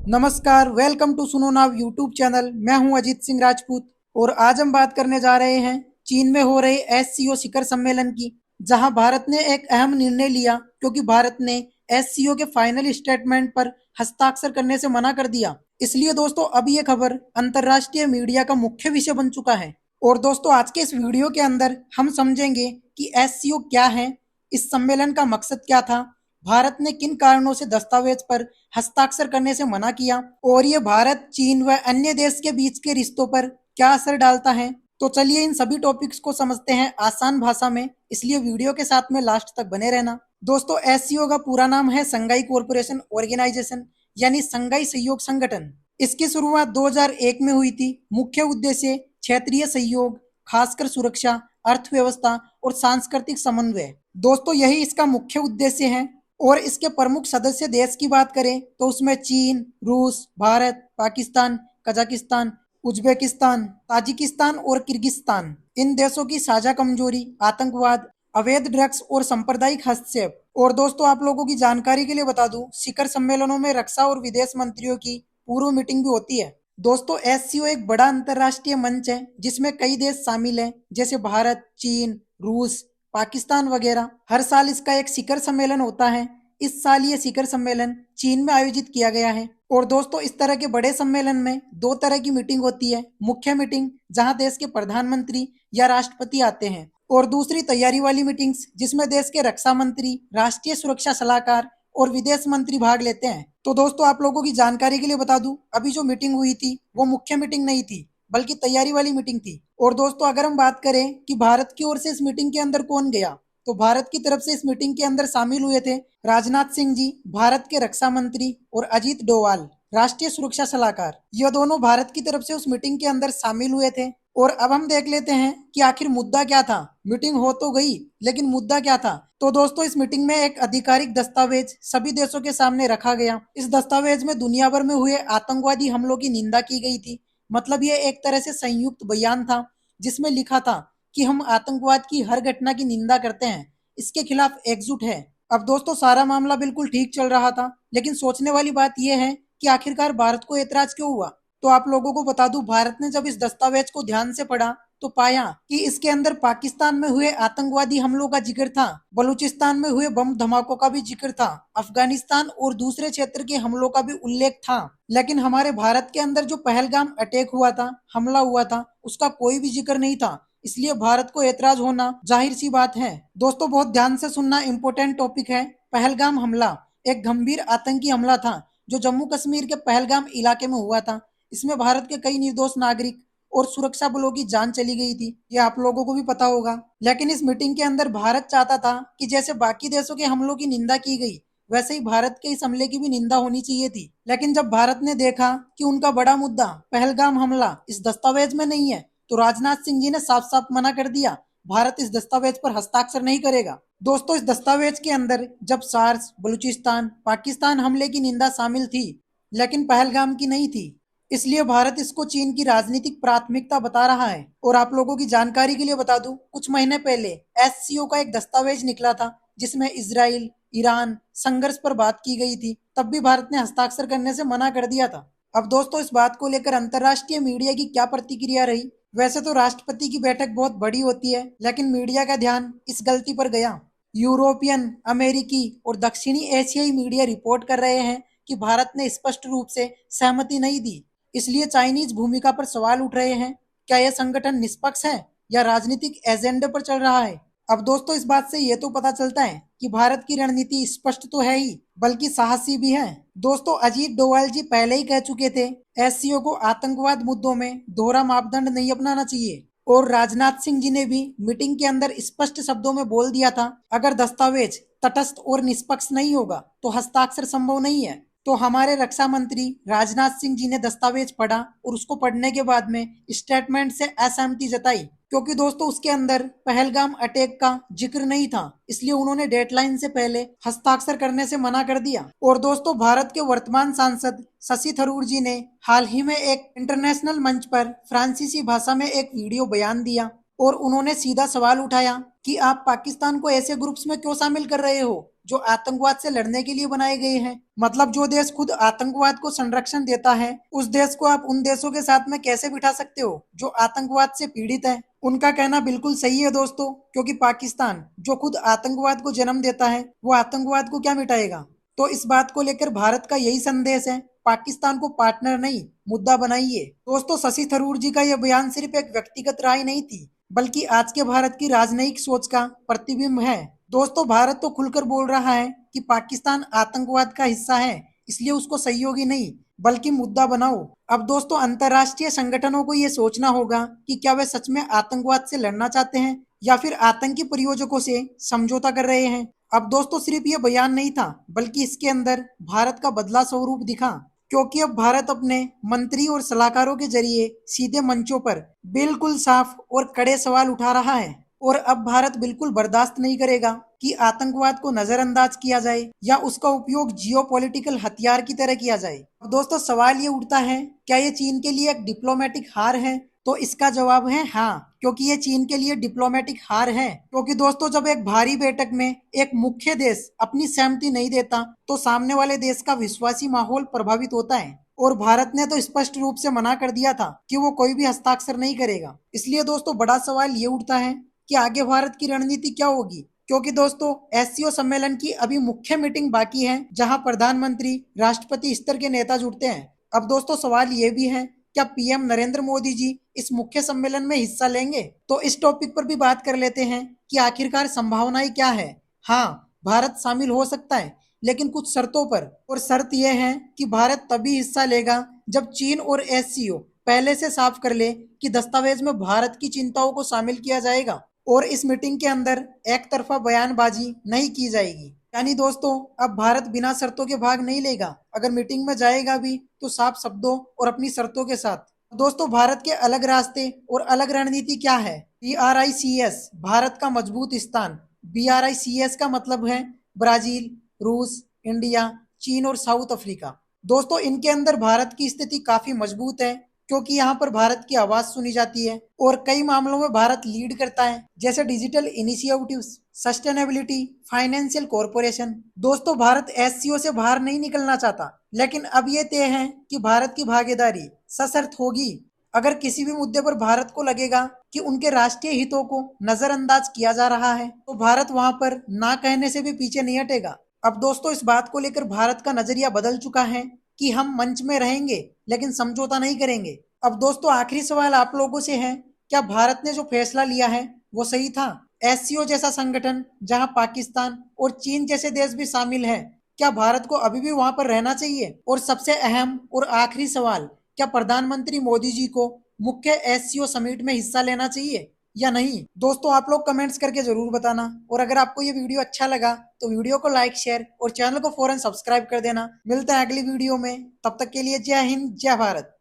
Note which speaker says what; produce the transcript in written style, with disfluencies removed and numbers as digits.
Speaker 1: नमस्कार, welcome to सुनो now YouTube channel. मैं हूं अजीत सिंह राजपूत और आज हम बात करने जा रहे हैं चीन में हो रहे एससीओ शिखर सम्मेलन की, जहां भारत ने एक अहम निर्णय लिया क्योंकि भारत ने एससीओ के फाइनल स्टेटमेंट पर हस्ताक्षर करने से मना कर दिया। इसलिए दोस्तों अब ये खबर अंतर्राष्ट्रीय मीडिया का मुख्य विषय बन चुका है। और दोस्तों आज के इस वीडियो के अंदर हम समझेंगे कि एससीओ क्या है, इस सम्मेलन का मकसद क्या था, भारत ने किन कारणों से दस्तावेज पर हस्ताक्षर करने से मना किया और ये भारत, चीन व अन्य देश के बीच के रिश्तों पर क्या असर डालता है। तो चलिए इन सभी टॉपिक्स को समझते हैं आसान भाषा में, इसलिए वीडियो के साथ में लास्ट तक बने रहना। दोस्तों एससीओ का पूरा नाम है संघाई कोऑपरेशन ऑर्गेनाइजेशन, यानी संघाई सहयोग संगठन। इसकी शुरुआत 2001 में हुई थी। मुख्य उद्देश्य क्षेत्रीय सहयोग, खासकर सुरक्षा, अर्थव्यवस्था और सांस्कृतिक समन्वय। दोस्तों यही इसका मुख्य उद्देश्य है। और इसके प्रमुख सदस्य देश की बात करें तो उसमें चीन, रूस, Bharat, Pakistan, Kazakhstan, Uzbekistan, Tajikistan और किर्गिस्तान। इन देशों की साझा कमजोरी आतंकवाद, अवैध ड्रग्स और सांप्रदायिक हस्तक्षेप। और दोस्तों आप लोगों की जानकारी के लिए बता दूं, शिखर सम्मेलनों में रक्षा और विदेश मंत्रियों की पूर्व मीटिंग भी होती है। दोस्तों एससीओ एक बड़ा अंतर्राष्ट्रीय मंच है जिसमें कई देश शामिल हैं, जैसे भारत, चीन, रूस, पाकिस्तान वगैरह। हर साल इसका एक शिखर सम्मेलन होता है। इस साल ये शिखर सम्मेलन चीन में आयोजित किया गया है। और दोस्तों इस तरह के बड़े सम्मेलन में दो तरह की मीटिंग होती है। मुख्य मीटिंग जहां देश के प्रधानमंत्री या राष्ट्रपति आते हैं, और दूसरी तैयारी वाली मीटिंग्स जिसमें देश के रक्षा मंत्री, राष्ट्रीय सुरक्षा सलाहकार और विदेश मंत्री भाग लेते हैं। तो दोस्तों आप लोगों की जानकारी के लिए बता दूं, अभी जो मीटिंग हुई थी वो मुख्य मीटिंग नहीं थी बल्कि तैयारी वाली मीटिंग थी। और दोस्तों अगर हम बात करें कि भारत की ओर से इस मीटिंग के अंदर कौन गया, तो भारत की तरफ से इस मीटिंग के अंदर शामिल हुए थे राजनाथ सिंह जी, भारत के रक्षा मंत्री, और अजीत डोवाल, राष्ट्रीय सुरक्षा सलाहकार। यह दोनों भारत की तरफ से उस मीटिंग के अंदर शामिल हुए थे। और अब हम देख लेते हैं कि आखिर मुद्दा क्या था। मीटिंग हो तो गई, लेकिन मुद्दा क्या था। तो दोस्तों इस मीटिंग में एक आधिकारिक दस्तावेज सभी देशों के सामने रखा गया। इस दस्तावेज में दुनिया भर में हुए आतंकवादी हमलों की निंदा की गई थी। मतलब ये एक तरह से संयुक्त बयान था जिसमें लिखा था कि हम आतंकवाद की हर घटना की निंदा करते हैं, इसके खिलाफ एकजुट है। अब दोस्तों सारा मामला बिल्कुल ठीक चल रहा था, लेकिन सोचने वाली बात यह है कि आखिरकार भारत को ऐतराज क्यों हुआ। तो आप लोगों को बता दूं, भारत ने जब इस दस्तावेज को ध्यान से पढ़ा तो पाया कि इसके अंदर पाकिस्तान में हुए आतंकवादी हमलों का जिक्र था, बलूचिस्तान में हुए बम धमाकों का भी जिक्र था, अफगानिस्तान और दूसरे क्षेत्र के हमलों का भी उल्लेख था। लेकिन हमारे भारत के अंदर जो पहलगाम अटैक हुआ था, हमला हुआ था, उसका कोई भी जिक्र नहीं था। इसलिए भारत को ऐतराज होना जाहिर सी बात है। दोस्तों बहुत ध्यान से सुनना, इंपॉर्टेंट टॉपिक है। पहलगाम हमला एक गंभीर आतंकी हमला था जो जम्मू कश्मीर के पहलगाम इलाके में हुआ था। इसमें भारत के कई निर्दोष नागरिक और सुरक्षा बलों की जान चली गई थी, ये आप लोगों को भी पता होगा। लेकिन इस मीटिंग के अंदर भारत चाहता था कि जैसे बाकी देशों के हमलों की निंदा की गई, वैसे ही भारत के इस हमले की भी निंदा होनी चाहिए थी। लेकिन जब भारत ने देखा कि उनका बड़ा मुद्दा पहलगाम हमला इस दस्तावेज में नहीं है, तो राजनाथ सिंह जी ने साफ साफ मना कर दिया, भारत इस दस्तावेज पर हस्ताक्षर नहीं करेगा। दोस्तों इस दस्तावेज के अंदर जब सार्स, बलूचिस्तान, पाकिस्तान हमले की निंदा शामिल थी, लेकिन पहलगाम की नहीं थी। इसलिए भारत इसको चीन की राजनीतिक प्राथमिकता बता रहा है। और आप लोगों की जानकारी के लिए बता दूं, कुछ महीने पहले एससीओ का एक दस्तावेज निकला था जिसमें इजराइल, ईरान संघर्ष पर बात की गई थी। तब भी भारत ने हस्ताक्षर करने से मना कर दिया था। अब दोस्तों इस बात को लेकर अंतर्राष्ट्रीय मीडिया की क्या प्रतिक्रिया रही। वैसे तो राष्ट्रपति की बैठक बहुत बड़ी होती है, लेकिन मीडिया का ध्यान इस गलती पर गया। यूरोपियन, अमेरिकी और दक्षिणी एशियाई मीडिया रिपोर्ट कर रहे हैं कि भारत ने स्पष्ट रूप से सहमति नहीं दी। इसलिए चाइनीज भूमिका पर सवाल उठ रहे हैं। क्या यह संगठन निष्पक्ष है या राजनीतिक एजेंडे पर चल रहा है। अब दोस्तों इस बात से यह तो पता चलता है कि भारत की रणनीति स्पष्ट तो है ही, बल्कि साहसी भी है। दोस्तों अजीत डोवाल जी पहले ही कह चुके थे एससीओ को आतंकवाद मुद्दों में दोहरा मापदंड नहीं अपनाना चाहिए। और राजनाथ सिंह जी ने भी मीटिंग के अंदर स्पष्ट शब्दों में बोल दिया था, अगर दस्तावेज तटस्थ और निष्पक्ष नहीं होगा तो हस्ताक्षर संभव नहीं है। तो हमारे रक्षा मंत्री राजनाथ सिंह जी ने दस्तावेज पढ़ा और उसको पढ़ने के बाद में स्टेटमेंट से असहमति जताई, क्योंकि दोस्तों उसके अंदर पहलगाम अटैक का जिक्र नहीं था। इसलिए उन्होंने डेडलाइन से पहले हस्ताक्षर करने से मना कर दिया। और दोस्तों भारत के वर्तमान सांसद शशि थरूर जी ने हाल ही में एक इंटरनेशनल मंच पर फ्रांसीसी भाषा में एक वीडियो बयान दिया और उन्होंने सीधा सवाल उठाया कि आप पाकिस्तान को ऐसे ग्रुप्स में क्यों शामिल कर रहे हो जो आतंकवाद से लड़ने के लिए बनाए गए हैं। मतलब जो देश खुद आतंकवाद को संरक्षण देता है, उस देश को आप उन देशों के साथ में कैसे बिठा सकते हो जो आतंकवाद से पीड़ित है। उनका कहना बिल्कुल सही है दोस्तों, क्योंकि पाकिस्तान जो खुद आतंकवाद को जन्म देता है, वो आतंकवाद को क्या मिटाएगा। तो इस बात को लेकर भारत का यही संदेश है, पाकिस्तान को पार्टनर नहीं, मुद्दा बनाइए। दोस्तों, शशि थरूर जी का यह बयान सिर्फ एक व्यक्तिगत राय नहीं थी, बल्कि आज के भारत की राजनयिक सोच का प्रतिबिंब है। दोस्तों, भारत तो खुलकर बोल रहा है कि पाकिस्तान आतंकवाद का हिस्सा है, इसलिए उसको सहयोगी नहीं बल्कि मुद्दा बनाओ। अब दोस्तों, अंतर्राष्ट्रीय संगठनों को ये सोचना होगा कि क्या वे सच में आतंकवाद से लड़ना चाहते हैं या फिर आतंकी प्रयोजकों से समझौता कर रहे हैं। अब दोस्तों, सिर्फ ये बयान नहीं था, बल्कि इसके अंदर भारत का बदला स्वरूप दिखा, क्योंकि अब भारत अपने मंत्री और सलाहकारों के जरिए सीधे मंचों पर बिल्कुल साफ और कड़े सवाल उठा रहा है। और अब भारत बिल्कुल बर्दाश्त नहीं करेगा कि आतंकवाद को नजरअंदाज किया जाए या उसका उपयोग जियोपॉलिटिकल हथियार की तरह किया जाए। अब दोस्तों, सवाल ये उठता है, क्या ये चीन के लिए एक डिप्लोमेटिक हार है। तो इसका जवाब है हाँ, क्योंकि ये चीन के लिए डिप्लोमेटिक हार है। क्योंकि दोस्तों, जब एक भारी बैठक में एक मुख्य देश अपनी सहमति नहीं देता, तो सामने वाले देश का विश्वासी माहौल प्रभावित होता है। और भारत ने तो स्पष्ट रूप से मना कर दिया था कि वो कोई भी हस्ताक्षर नहीं करेगा। इसलिए दोस्तों, बड़ा सवाल ये उठता है कि आगे भारत की रणनीति क्या होगी। क्योंकि दोस्तों, एससीओ सम्मेलन की अभी मुख्य मीटिंग बाकी है, जहां प्रधानमंत्री, राष्ट्रपति स्तर के नेता जुड़ते हैं। अब दोस्तों, सवाल ये भी है, क्या पीएम नरेंद्र मोदी जी इस मुख्य सम्मेलन में हिस्सा लेंगे। तो इस टॉपिक पर भी बात कर लेते हैं कि आखिरकार संभावनाएं क्या है। हाँ, भारत शामिल हो सकता है, लेकिन कुछ शर्तों पर। और शर्त यह है कि भारत तभी हिस्सा लेगा जब चीन और एससीओ पहले से साफ कर ले कि दस्तावेज में भारत की चिंताओं को शामिल किया जाएगा और इस मीटिंग के अंदर एक तरफा बयानबाजी नहीं की जाएगी। यानी दोस्तों, अब भारत बिना शर्तों के भाग नहीं लेगा। अगर मीटिंग में जाएगा भी तो साफ शब्दों और अपनी शर्तों के साथ। दोस्तों, भारत के अलग रास्ते और अलग रणनीति क्या है। BRICS, भारत का मजबूत स्थान। BRICS का मतलब है ब्राजील, रूस, इंडिया, चीन और साउथ अफ्रीका। दोस्तों, इनके अंदर भारत की स्थिति काफी मजबूत है, क्योंकि यहाँ पर भारत की आवाज सुनी जाती है और कई मामलों में भारत लीड करता है, जैसे digital initiatives, sustainability, financial corporation. दोस्तों, भारत एससीओ से बाहर नहीं निकलना चाहता, लेकिन अब ये तय है कि भारत की भागीदारी सशर्त होगी। अगर किसी भी मुद्दे पर भारत को लगेगा कि उनके राष्ट्रीय हितों को नजरअंदाज किया जा रहा है, तो भारत वहां पर ना कहने से भी पीछे नहीं हटेगा। अब दोस्तों, इस बात को लेकर भारत का नजरिया बदल चुका है कि हम मंच में रहेंगे लेकिन समझौता नहीं करेंगे। अब दोस्तों, आखिरी सवाल आप लोगों से है, क्या भारत ने जो फैसला लिया है वो सही था। एससीओ जैसा संगठन जहां पाकिस्तान और चीन जैसे देश भी शामिल हैं, क्या भारत को अभी भी वहां पर रहना चाहिए। और सबसे अहम और आखिरी सवाल, क्या प्रधानमंत्री मोदी जी को मुख्य एससीओ समिट में हिस्सा लेना चाहिए या नहीं। दोस्तों, आप लोग कमेंट्स करके जरूर बताना। और अगर आपको ये वीडियो अच्छा लगा तो वीडियो को लाइक, शेयर और चैनल को फौरन सब्सक्राइब कर देना। मिलते हैं अगली वीडियो में, तब तक के लिए जय हिंद, जय भारत।